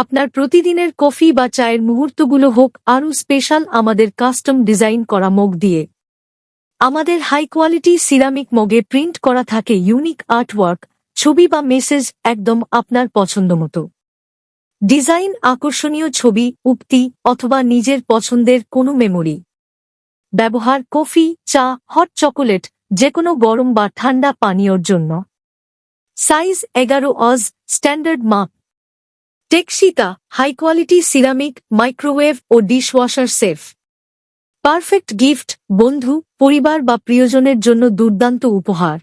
আপনার প্রতিদিনের কফি বা চায়ের মুহূর্তগুলো হোক আরও স্পেশাল আমাদের কাস্টম ডিজাইন করা মগ দিয়ে। আমাদের হাই কোয়ালিটি সিরামিক মগে প্রিন্ট করা থাকে ইউনিক আর্টওয়ার্ক, ছবি বা মেসেজ একদম আপনার পছন্দমতো। ডিজাইন আকর্ষণীয় ছবি, উক্তি অথবা নিজের পছন্দের কোনো মেমোরি। ব্যবহার কফি, চা, হট চকোলেট, যেকোনো গরম বা ঠান্ডা পানীয়র জন্য। সাইজ 11 অজ, স্ট্যান্ডার্ড মাপ। টেকসিতা, হাই কোয়ালিটি সিরামিক, মাইক্রোওয়েভ ও ডিশওয়াশার সেফ। পারফেক্ট গিফট, বন্ধু, পরিবার বা প্রিয়জনের জন্য দুর্দান্ত উপহার।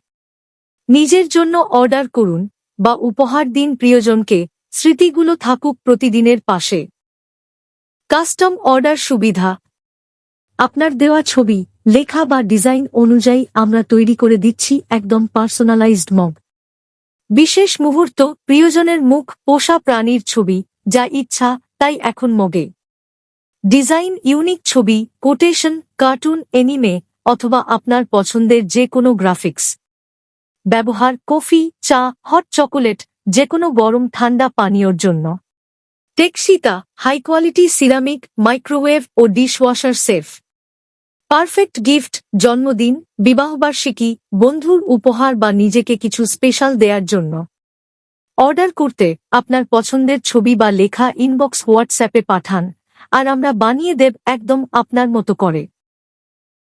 নিজের জন্য অর্ডার করুন বা উপহার দিন প্রিয়জনকে, স্মৃতিগুলো থাকুক প্রতিদিনের পাশে। কাস্টম অর্ডার সুবিধা। আপনার দেওয়া ছবি, লেখা বা ডিজাইন অনুযায়ী আমরা তৈরি করে দিচ্ছি একদম পার্সোনালাইজড মগ। বিশেষ মুহূর্ত, প্রিয়জনের মুখ, পোষা প্রাণীর ছবি, যা ইচ্ছা তাই এখন মগে। ডিজাইন ইউনিক ছবি, কোটেশন, কার্টুন, এনিমে অথবা আপনার পছন্দের যে কোনো গ্রাফিক্স। ব্যবহার কফি, চা, হট চকোলেট, যেকোনো গরম ঠান্ডা পানীয়র জন্য। টেকসিতা, হাই কোয়ালিটি সিরামিক, মাইক্রোওয়েভ ও ডিশওয়াশার সেফ। পারফেক্ট গিফট, জন্মদিন, বিবাহবার্ষিকী, বন্ধুর উপহার বা নিজেকে কিছু স্পেশাল দেয়ার জন্য। অর্ডার করতে আপনার পছন্দের ছবি বা লেখা ইনবক্স হোয়াটসঅ্যাপে পাঠান, আর আমরা বানিয়ে দেব একদম আপনার মতো করে।